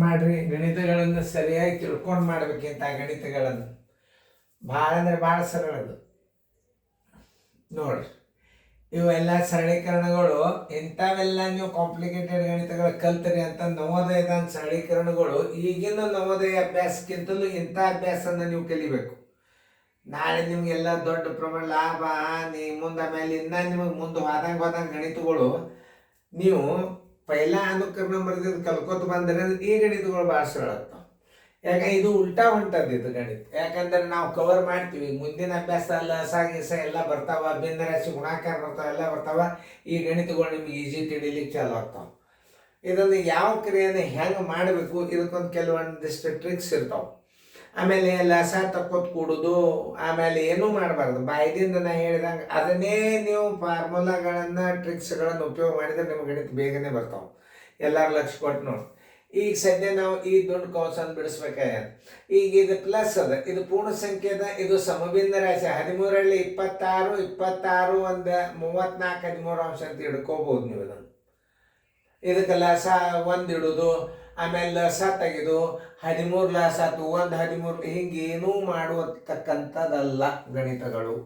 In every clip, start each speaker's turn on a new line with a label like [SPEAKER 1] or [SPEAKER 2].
[SPEAKER 1] ಮಾಡ್ರಿ. ಗಣಿತಗಳನ್ನು ಸರಿಯಾಗಿ ತಿಳ್ಕೊಂಡು ಮಾಡ್ಬೇಕಿಂತ ಗಣಿತಗಳನ್ನು ಭಾಳ ಅಂದರೆ ಭಾಳ ಸರಳ ಅದು ನೋಡ್ರಿ. ಇವೆಲ್ಲ ಸರಳೀಕರಣಗಳು ಇಂಥವೆಲ್ಲ ನೀವು ಕಾಂಪ್ಲಿಕೇಟೆಡ್ ಗಣಿತಗಳು ಕಲ್ತರಿ ಅಂತ ನವೋದಯದ ಸರಳೀಕರಣಗಳು ಈಗಿನ ನವೋದಯ ಅಭ್ಯಾಸಕ್ಕಿಂತಲೂ ಇಂಥ ಅಭ್ಯಾಸನ ನೀವು ಕಲಿಬೇಕು. ನಾಳೆ ನಿಮಗೆಲ್ಲ ದೊಡ್ಡ ಪ್ರಮಾಣ ಲಾಭ ಹಾನಿ ಮುಂದೆ ಆಮೇಲೆ ಇನ್ನ ನಿಮಗೆ ಮುಂದೆ ಹೋದಂಗೆ ಗಣಿತಗಳು ನೀವು ಪೈಲ ಅನುಕರಣ ಬರೆದಿದ್ದು ಕಲ್ಕೋತ ಬಂದರೆ ಈ ಗಣಿತಗಳು ಭಾಳ ಸರಳ ಆಗ್ತಾವೆ. ಯಾಕೆ ಇದು ಉಲ್ಟಾ ಹೊಂಟದ್ದು ಇದು ಗಣಿತ. ಯಾಕಂದ್ರೆ ನಾವು ಕವರ್ ಮಾಡ್ತೀವಿ ಮುಂದಿನ ಅಭ್ಯಾಸ ಲಸ ಗಿಸ ಎಲ್ಲ ಬರ್ತಾವ, ಭಿನ್ನ ರಾಶಿ ಗುಣಾಕಾರ ಬರ್ತಾವ, ಎಲ್ಲ ಬರ್ತಾವ. ಈ ಗಣಿತಗಳು ನಿಮ್ಗೆ ಈಜಿ ತಿಳಿಲಿಕ್ಕೆ ಚಾಲು ಆಗ್ತಾವೆ. ಇದನ್ನು ಯಾವ ಕ್ರಿಯೆಯನ್ನು ಹೆಂಗೆ ಮಾಡಬೇಕು ಇದಕ್ಕೊಂದು ಕೆಲವೊಂದಿಷ್ಟು ಟ್ರಿಕ್ಸ್ ಇರ್ತಾವೆ. ಆಮೇಲೆ ಲಸ ತಕ್ಕೋತ್ ಕೂಡೋದು, ಆಮೇಲೆ ಏನೂ ಮಾಡಬಾರ್ದು. ಬಾಯ್ದಿಂದ ನಾ ಹೇಳಿದಂಗೆ ಅದನ್ನೇ ನೀವು ಫಾರ್ಮುಲಾಗಳನ್ನು ಟ್ರಿಕ್ಸ್ಗಳನ್ನು ಉಪಯೋಗ ಮಾಡಿದ್ರೆ ನಿಮ್ಗೆ ಗಣಿತ ಬೇಗನೆ ಬರ್ತಾವೆ. ಎಲ್ಲರೂ ಲಕ್ಷ ಕೊಟ್ಟು ನೋಡಿ. ಈಗ ಸದ್ಯ ನಾವು ಈ ದೊಡ್ಡ ಕೌಸನ್ನು ಬಿಡಿಸ್ಬೇಕಾಗ್ಯದ. ಈಗ ಇದು ಪ್ಲಸ್ ಅದ, ಇದು ಪೂರ್ಣ ಸಂಖ್ಯೆ ಅದ, ಇದು ಸಮಭಿನ್ನ ರಾಶಿ. 13ರಲ್ಲಿ 26, 26 ಒಂದು 34, 13 ಅಂಶ ಅಂತ ಹಿಡ್ಕೋಬಹುದು ನೀವು. ಇದನ್ನು ಇದಕ್ಕೆ ಲಸ ಒಂದು ಇಡೋದು, ಆಮೇಲೆ ಲಸ ತೆಗೆದು 13 ಲಸ ಆತು, 1 13 ಹಿಂಗೇನೂ ಮಾಡುವತಕ್ಕಂಥದ್ದಲ್ಲ ಗಣಿತಗಳು.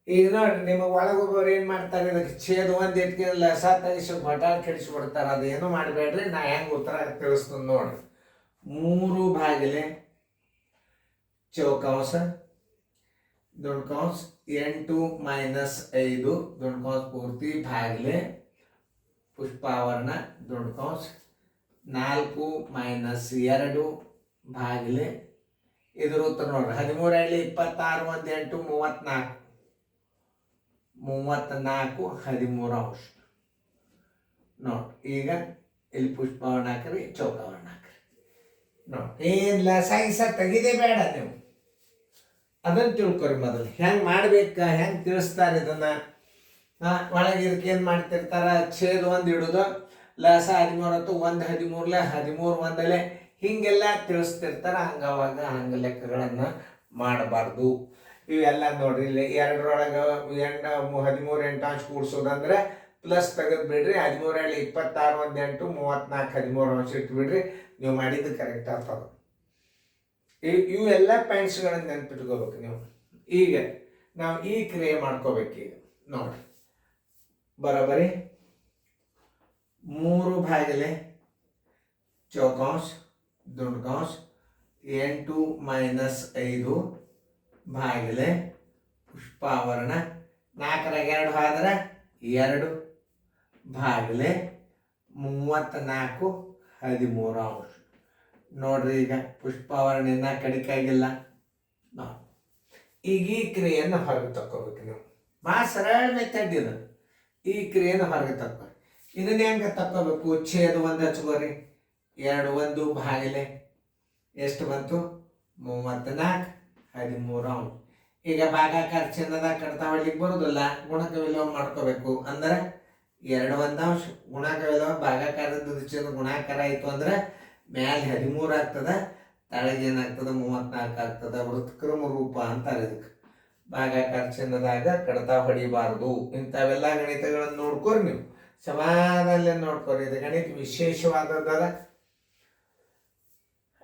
[SPEAKER 1] ಈಗ ನೋಡ್ರಿ, ನಿಮಗೆ ಒಳಗೊಬ್ಬರು ಏನು ಮಾಡ್ತಾರೆ, ಇದಕ್ಕೆ ಛೇದ ಒಂದು ಇಟ್ಕೆ ಲಸ ತೆಗಿಸಿ ಹೊಟಾಳ ಕೆಡಿಸ್ಬಿಡ್ತಾರೆ. ಅದೇನು ಮಾಡಬೇಡ್ರಿ. ನಾ ಹೆಂಗೆ ಉತ್ತರ ತಿಳಿಸ್ತೀನಿ ನೋಡ್ರಿ. 3 ಭಾಗಿಲೆ ಚೌಕಾಂಶ ದೊಡ್ಡ ಕೌಂಸ 8 ಮೈನಸ್ 5 ದೊಡ್ಡ ಕೌಂಸ ಪೂರ್ತಿ ಭಾಗಿಲೆ ಪುಷ್ಪಾವರಣ ದೊಡ್ಡ ಕೌಂಸ 4 ಮೈನಸ್ 2 ಭಾಗಿಲೆ ಇದ್ರ ಉತ್ತರ ನೋಡ್ರಿ. 13 26 1 8 34 34 13 ಅಂಶ ನೋಡಿ. ಈಗ ಇಲ್ಲಿ ಪುಷ್ಪವರ್ಣ ಹಾಕ್ರಿ, ಚೌಕವರ್ಣ ಹಾಕ್ರಿ ನೋಡಿ. ಏನು ಲಸ ಗಿಸ ತೆಗಿದೇ ಬೇಡ ನೀವು, ಅದನ್ನು ತಿಳ್ಕೊರಿ. ಮೊದಲು ಹೆಂಗೆ ಮಾಡ್ಬೇಕು, ಹೆಂಗೆ ತಿಳಿಸ್ತಾರೆ ಇದನ್ನು. ಒಳಗೆ ಇದಕ್ಕೆ ಏನು ಮಾಡ್ತಿರ್ತಾರ, ಛೇದ ಒಂದು ಇಡೋದು, ಲಸ 13 1 13 13 ಒಂದಲೆ ಹಿಂಗೆಲ್ಲ ತಿಳಿಸ್ತಿರ್ತಾರ. ಹಂಗವಾಗ ಹಂಗೆ ಲೆಕ್ಕಗಳನ್ನು ಮಾಡಬಾರ್ದು. ಇವೆಲ್ಲ ನೋಡ್ರಿ, ಇಲ್ಲಿ 2ರೊಳಗೆ 13 8 ಅಂಶ ಕೂಡ್ಸೋದಂದ್ರೆ ಪ್ಲಸ್ ತೆಗೆದು ಬಿಡ್ರಿ. 13 26 1 8 34 13 ಅಂಶ ಇಟ್ಬಿಡ್ರಿ. ನೀವು ಮಾಡಿದ್ದು ಕರೆಕ್ಟ್ ಆಗ್ತದೆ. ಇವೆಲ್ಲ ಪಾಯಿಂಟ್ಸ್ಗಳನ್ನು ನೆನ್ಪಿಟ್ಕೋಬೇಕು ನೀವು. ಈಗ ನಾವು ಈ ಕ್ರಿಯೆ ಮಾಡ್ಕೋಬೇಕೀಗ ನೋಡ್ರಿ. ಬರೋಬ್ಬರಿ 3 ಭಾಗಿಲೆ ಚೌಕಾಂಶ ದೊಡ್ಡ ಕೌಂಸ 8 ಮೈನಸ್ 5 ಭಾಗಿಲೆ ಪುಷ್ಪಾವರಣ 4ರಾಗ 2 ಹೋದ್ರೆ 2 ಭಾಗಿಲೆ 34 13 ಅಂಶ ನೋಡ್ರಿ. ಈಗ ಪುಷ್ಪಾವರಣ ಇನ್ನ ಕಡಿಕಾಗಿಲ್ಲ ನೋಡಿ. ಈಗ ಈ ಕ್ರಿಯೆಯನ್ನು ಹೊರಗೆ ತಕ್ಕೋಬೇಕು ನೀವು. ಭಾಳ ಸರಳ ಮೆಥಡ್ ಇದು. ಈ ಕ್ರಿಯೆಯನ್ನು ಹೊರಗೆ ತಕ್ಕೋ. ಇದನ್ನ ಹೆಂಗೆ ತಕ್ಕೋಬೇಕು, ಛೇದ ಒಂದು ಹಚ್ಕೋರಿ. 2 1 ಭಾಗಿಲೆ ಎಷ್ಟು ಬಂತು, 34 13 ಅಂಶ. ಈಗ ಭಾಗಾಕಾರ ಚಿನ್ನದ ಕಡ್ತಾ ಹೊಡ್ಲಿಕ್ಕೆ ಬರೋದಿಲ್ಲ, ಗುಣಕ ವಿಲೋಮ ಮಾಡ್ಕೋಬೇಕು. ಅಂದ್ರೆ 2 1 ಅಂಶ ಗುಣಕ ವಿಲೋಮ ಭಾಗಾಕಾರದ ಚಿನ್ನ ಗುಣಾಕಾರ ಆಯಿತು ಅಂದ್ರೆ ಮ್ಯಾಲೆ 13 ಆಗ್ತದ, ತಳಗೆ ಏನಾಗ್ತದೆ 34 ಆಗ್ತದ. ವೃತ್ಕ್ರಮ ರೂಪ ಅಂತಾರೆ ಇದಕ್ಕೆ. ಭಾಗಾಕಾರ ಚಿನ್ನದಾಗ ಕಡ್ತಾ ಹೊಡಿಬಾರ್ದು. ಇಂಥವೆಲ್ಲ ಗಣಿತಗಳನ್ನು ನೋಡ್ಕೊರಿ ನೀವು, ಸಮಾನಲ್ಲೇ ನೋಡ್ಕೊರಿ. ಇದು ಗಣಿತ ವಿಶೇಷವಾದದ್ದಲ್ಲ.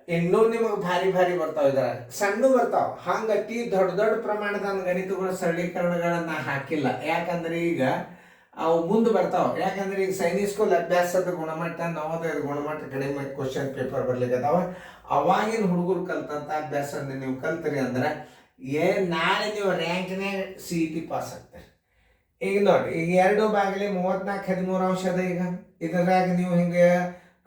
[SPEAKER 1] ಇನ್ನೂ ನಿಮಗೆ ಭಾರಿ ಭಾರಿ ಬರ್ತಾವ, ಇದ್ರ ಸಣ್ಣ ಬರ್ತಾವ. ಹಂಗ ಅತಿ ದೊಡ್ಡ ದೊಡ್ಡ ಪ್ರಮಾಣದ ಗಣಿತಗಳ ಸರಳೀಕರಣಗಳನ್ನ ಹಾಕಿಲ್ಲ. ಯಾಕಂದ್ರೆ ಈಗ ಅವು ಮುಂದೆ ಬರ್ತಾವ. ಯಾಕಂದ್ರೆ ಈಗ ಸೈನಿಕ್ ಸ್ಕೂಲ್ ಅಭ್ಯಾಸದ ಗುಣಮಟ್ಟ, ನವೋದಯದ ಗುಣಮಟ್ಟ ಕಡಿಮೆ ಕ್ವಶನ್ ಪೇಪರ್ ಬರ್ಲಿಕ್ಕದಾವ. ಅವಾಗಿನ ಹುಡುಗರು ಕಲ್ತಂತ ಅಭ್ಯಾಸ ನೀವು ಕಲ್ತರಿ ಅಂದ್ರೆ ನಾಳೆ ನೀವು ರ್ಯಾಂಕ್ನಾಗ CET ಪಾಸ್ ಆಗ್ತಾರೆ. ಈಗ ನೋಡಿ, ಈಗ 2 ಭಾಗಿಲೆ 34 13 ಅಂಶ ಅದ. ಈಗ ಇದ್ರಾಗ ನೀವು ಹಿಂಗೆ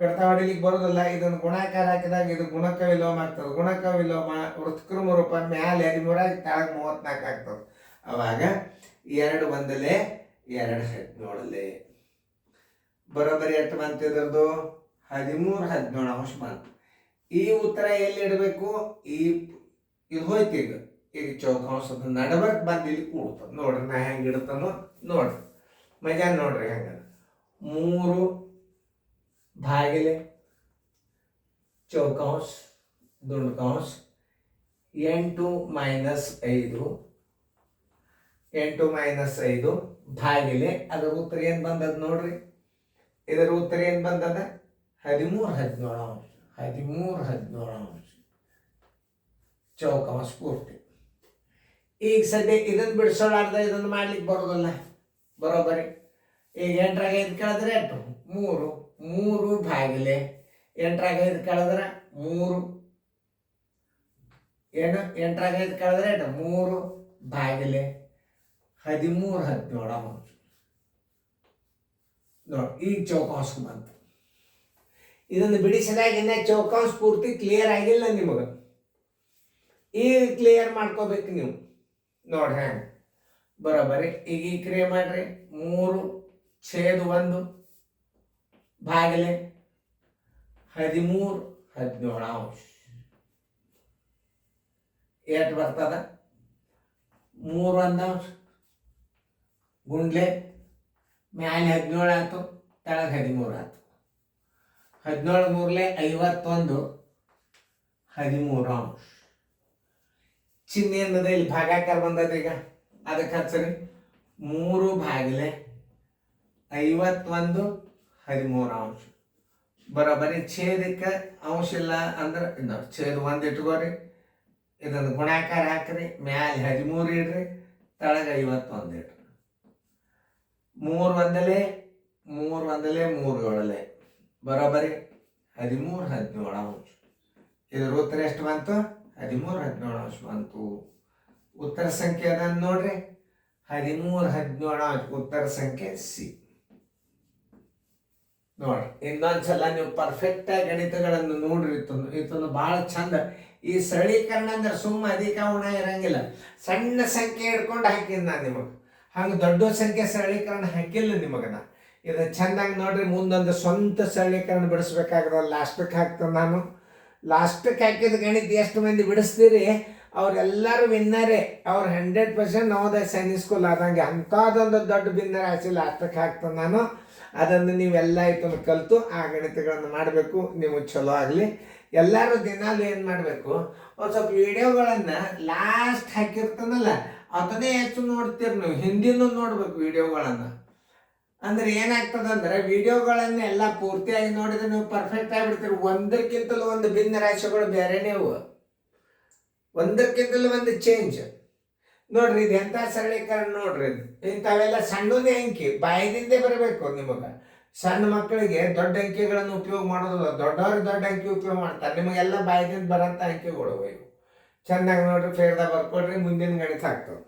[SPEAKER 1] ಕಡ್ತಾ ಹೊಡಿಲಿಕ್ಕೆ ಬರೋದಿಲ್ಲ. ಇದನ್ನು ಗುಣಾಕಾರ ಹಾಕಿದಾಗ ಇದು ಗುಣಕ ವಿಲೋಮ ಆಗ್ತದೆ. ಗುಣಕ ವಿಲೋಮ ವೃತ್ಕ್ರಮ ರೂಪ ಮ್ಯಾಲೆ 13 ಕೆಳಗೆ 34 ಆಗ್ತದೆ. ಅವಾಗ 2 1 2 17 ಬರೋಬ್ಬರಿ ಎಷ್ಟು ಬಂತು ಇದ್ರದ್ದು, 13 17 ಅಂಶ ಬಂತು. ಈ ಉತ್ತರ ಎಲ್ಲಿ ಇಡಬೇಕು, ಇದು ಹೋಯ್ತು. ಈಗ ಚೌಕಾಂಶದ ನಡಬರ್ಕ್ ಬಂದು ಇಲ್ಲಿ ಕೂಡ್ತದೆ ನೋಡ್ರಿ. ನಾ ಹೆಂಗೆ ಇಡ್ತಾನೋ ನೋಡ್ರಿ, ಮಜಾ ನೋಡ್ರಿ. ಹೆಂಗ 3 ಭಾಗಿಲೆ ಚೌಕಾಂಶ ದೊಡ್ಡ ಕೌಂಸ 8 ಮೈನಸ್ 5 8 ಮೈನಸ್ 5 ಭಾಗಿಲೆ ಅದರ ಉತ್ತರ ಏನು ಬಂದದ ನೋಡ್ರಿ. ಇದರ ಉತ್ತರ ಏನು ಬಂದದ 13 17 ಅಂಶ 13 17 ಚೌಕಾಂಶ ಪೂರ್ತಿ. ಈಗ ಸದ್ಯ ಇದನ್ನು ಬಿಡಿಸೋಳಾರ್ದ ಇದನ್ನು ಮಾಡ್ಲಿಕ್ಕೆ ಬರೋದಲ್ಲ ಬರೋಬರಿ. ಈಗ 8 ಕಳೆದ್ರೆ 8 3 ಭಾಗಿಲೆ 8 ಕಳೆದ್ರೆ 3 ಏನು 8 ಕಳೆದ್ರೆ 3 ಭಾಗಿಲೆ 13 17 ನೋಡಿ. ಈಗ ಚೌಕಾಂಶ ಬಂತು. ಇದನ್ನು ಬಿಡಿಸಿದಾಗ ಇನ್ನ ಚೌಕಾಂಶ ಪೂರ್ತಿ ಕ್ಲಿಯರ್ ಆಗಿಲ್ಲ ನಿಮಗೆ. ಈಗ ಕ್ಲಿಯರ್ ಮಾಡ್ಕೋಬೇಕು ನೀವು ನೋಡಿ ಹ್ಯಾಂಗ ಬರೋಬರಿ. ಈಗ ಈ ಕ್ರಿಯೆ ಮಾಡ್ರಿ. 3/1 ಭಾಗಿಲೆ 13 17 ಎಷ್ಟು ಬರ್ತದ? 3 1 ಗುಂಡ್ಲೆ ಮ್ಯಾಲೆ 17 ಆಯ್ತು, ತೆಳಗೆ 13 ಆಯ್ತು. 17 3 51 13 ಚಿಹ್ನೆಯಿಂದ ಇಲ್ಲಿ ಭಾಗಾಕಾರ ಬಂದದ. ಈಗ ಅದಕ್ಕೆ ಹಚ್ಚರಿ 3 ಭಾಗಿಲೆ 51 13 ಬರೋಬರಿ. ಛೇದಕ್ಕೆ ಅಂಶ ಇಲ್ಲ ಅಂದ್ರೆ ಛೇದ 1 ಇಟ್ಕೋರಿ. ಇದನ್ನು ಗುಣಾಕಾರ ಹಾಕ್ರಿ. ಮ್ಯಾಲೆ 13 ಇಡ್ರಿ, ತಳಗೆ 51 ಇಡ್ರಿ. 3 1 3 7 ಬರೋಬರಿ 13 17 ಇದ್ರ ಉತ್ತರ ಎಷ್ಟು ಬಂತು? 13 17 ಬಂತು. ಉತ್ತರ ಸಂಖ್ಯೆ ಅದನ್ನು ನೋಡ್ರಿ. 13 17 ಉತ್ತರ ಸಂಖ್ಯೆ ಸಿ ನೋಡ್ರಿ. ಇನ್ನೊಂದ್ಸಲ ನೀವು ಪರ್ಫೆಕ್ಟ್ ಆಗಿ ಗಣಿತಗಳನ್ನು ನೋಡ್ರಿ. ಇದನ್ನು ಬಹಳ ಚಂದ. ಈ ಸರಳೀಕರಣ ಅಂದ್ರೆ ಸುಮ್ಮ ಅಧಿಕ ಉಣ ಇರಂಗಿಲ್ಲ. ಸಣ್ಣ ಸಂಖ್ಯೆ ಹಿಡ್ಕೊಂಡು ಹಾಕಿದ್ ನಾನು ನಿಮಗೆ. ಹಂಗೆ ದೊಡ್ಡ ಸಂಖ್ಯೆ ಸರಳೀಕರಣ ಹಾಕಿಲ್ಲ ನಿಮಗನ. ಇದು ಚೆಂದಾಗಿ ನೋಡ್ರಿ. ಮುಂದೊಂದು ಸ್ವಂತ ಸರಳೀಕರಣ ಬಿಡಿಸ್ಬೇಕಾಗ್ರ. ಲಾಸ್ಟಕ್ಕೆ ಹಾಕ್ತೇನೆ ನಾನು. ಲಾಸ್ಟಕ್ಕೆ ಹಾಕಿದ ಗಣಿತ ಎಷ್ಟು ಮಂದಿ ಬಿಡಿಸ್ತೀರಿ ಅವರೆಲ್ಲರೂ ವಿನ್ನರೇ. ಅವ್ರು 100% ನವೋದಯ ಸೈನಿಕ್ ಸ್ಕೂಲ್ ಆದಂಗೆ. ಅಂಥದ್ದೊಂದು ದೊಡ್ಡ ವಿನ್ನರ್ ಆಚೆ ಲಾಸ್ಟಕ್ಕೆ ಹಾಕ್ತೇನೆ ನಾನು. ಅದನ್ನು ನೀವೆಲ್ಲ ಇದನ್ನು ಕಲಿತು ಆ ಗಣಿತಗಳನ್ನು ಮಾಡಬೇಕು. ನಿಮಗೆ ಚಲೋ ಆಗಲಿ. ಎಲ್ಲರೂ ದಿನಾಲು ಏನು ಮಾಡಬೇಕು, ಒಂದು ಸ್ವಲ್ಪ ವಿಡಿಯೋಗಳನ್ನು ಲಾಸ್ಟ್ ಹಾಕಿರ್ತಾನಲ್ಲ ಅದನ್ನೇ ಹೆಚ್ಚು ನೋಡ್ತೀರಿ ನೀವು. ಹಿಂದಿನೂ ನೋಡ್ಬೇಕು ವಿಡಿಯೋಗಳನ್ನು. ಅಂದ್ರೆ ಏನಾಗ್ತದಂದ್ರೆ ವಿಡಿಯೋಗಳನ್ನ ಎಲ್ಲ ಪೂರ್ತಿಯಾಗಿ ನೋಡಿದ್ರೆ ನೀವು ಪರ್ಫೆಕ್ಟ್ ಆಗಿಬಿಡ್ತೀರಿ. ಒಂದಕ್ಕಿಂತಲೂ ಒಂದು ಭಿನ್ನ ರಾಶಿಗಳು ಬೇರೆನೇ ಅವು. ಒಂದಕ್ಕಿಂತಲೂ ಒಂದು ಚೇಂಜ್ ನೋಡ್ರಿ. ಇದು ಎಂಥ ಸರಳೀಕರಣ ನೋಡ್ರಿ. ಇಂಥವೆಲ್ಲ ಸಣ್ಣದೇ ಅಂಕಿ ಬಾಯದಿಂದೇ ಬರಬೇಕು ನಿಮಗೆ. ಸಣ್ಣ ಮಕ್ಕಳಿಗೆ ದೊಡ್ಡ ಅಂಕಿಗಳನ್ನು ಉಪಯೋಗ ಮಾಡೋದಿಲ್ಲ. ದೊಡ್ಡವ್ರಿಗೆ ದೊಡ್ಡ ಅಂಕಿ ಉಪಯೋಗ ಮಾಡ್ತಾರೆ. ನಿಮಗೆಲ್ಲ ಬಾಯದಿಂದ ಬರೋಂಥ ಅಂಕಿಗಳು ಇವು. ಚೆನ್ನಾಗಿ ನೋಡ್ರಿ. ಫೇರ್ದಾಗ ಬರ್ಕೊಡ್ರಿ. ಮುಂದಿನ ಗಣಿತ ಆಗ್ತವೆ.